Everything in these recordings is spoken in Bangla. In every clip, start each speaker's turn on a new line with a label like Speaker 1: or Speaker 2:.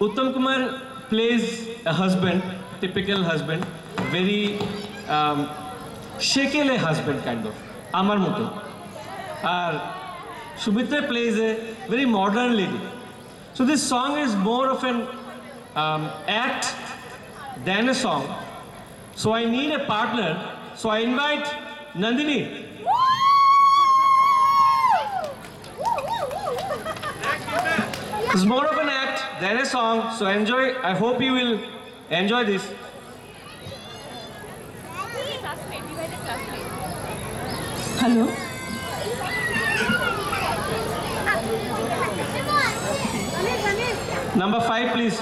Speaker 1: Uttam Kumar plays a husband, typical husband, very shekele husband kind of, Amar Moto. And Sumitra plays a very modern lady. So this song is more of an act than a song. So I need a partner. So I invite Nandini. It's more of an act than a song. So enjoy. I hope you will enjoy this.
Speaker 2: Hello.
Speaker 1: Number 5, please.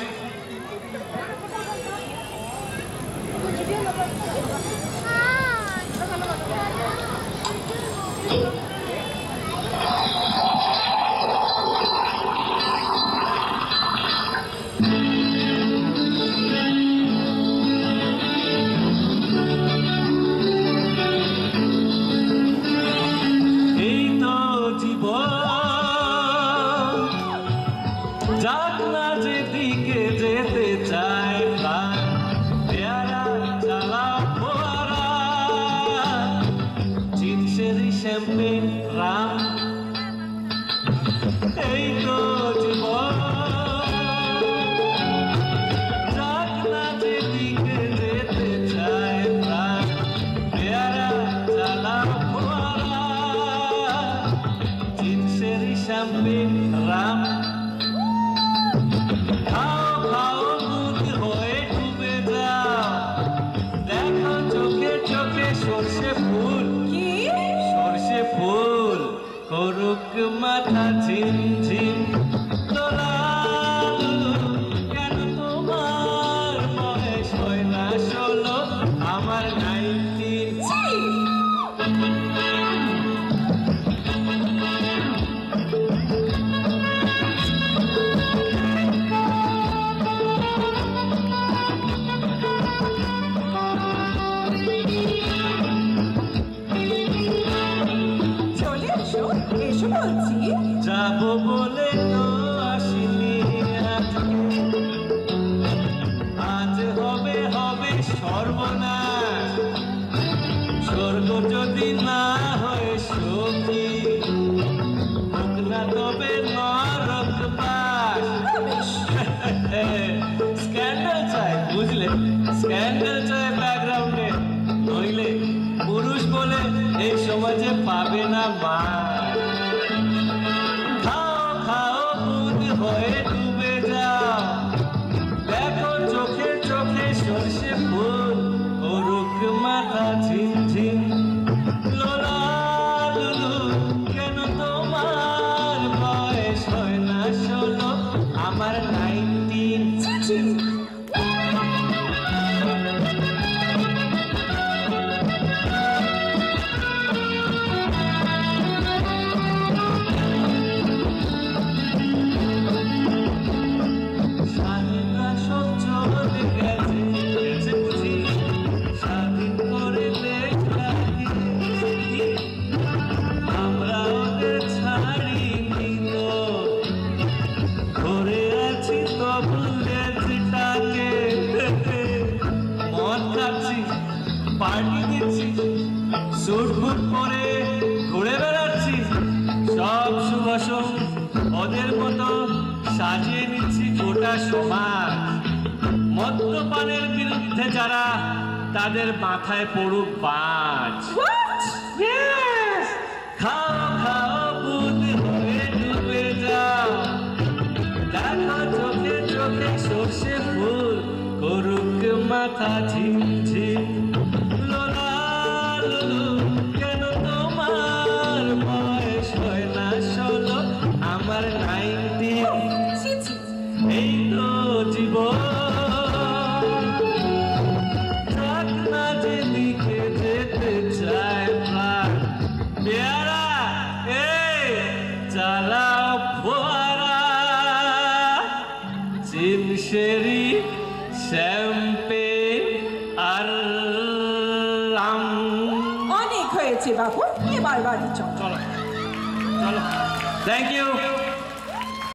Speaker 1: মাথা ঝিমঝিম কেন তোমার বয়স হয় না 16 আমার 19 যাবো বলে তো আসিনি আজ হবে হবে সর্বনাশ স্বর্গ যদি না হয় সখী হোক না তবে নরক বাস স্ক্যান্ডাল চাই বুঝলে স্ক্যান্ডাল চাই ব্যাকগ্রাউন্ডে নইলে পুরুষ বলে এই সমাজে পাবে না মা হয়ে ডুবে যাও দেখো চোখে চোখে সর্ষে ফুল ওরুক মাথা ঝিমঝিম লোলা লুলু কেন তোমার বয়স হয় না 16 আমার 19 পার্টি দিচ্ছি স্যুট বুট পরে ঘুরে বেড়াচ্ছি সব সুবাসন ওদের মতো সাজিয়ে নিচ্ছি গোটা সমাজ মদ্যপানের বিরুদ্ধে যারা তাদের মাথায় পড়ুক বাজ খাও খাও বুধ হয়ে ডুবে যাও দেখো চোখে চোখে সর্ষে ফুল করুক মাথা ঝিমঝিম কেন তোমার বয়স হয় না 16 আমার 19 এই তো জীবন থাক না যেদিকে যেতে চায় প্রাণ পেয়ারা এই চালাও ফোয়ারা চিমশেরি শ্যাম্পেন আর
Speaker 2: অনেক হয়েছে বাবু এবার বাড়ি চলো
Speaker 1: চলো থ্যাংক ইউ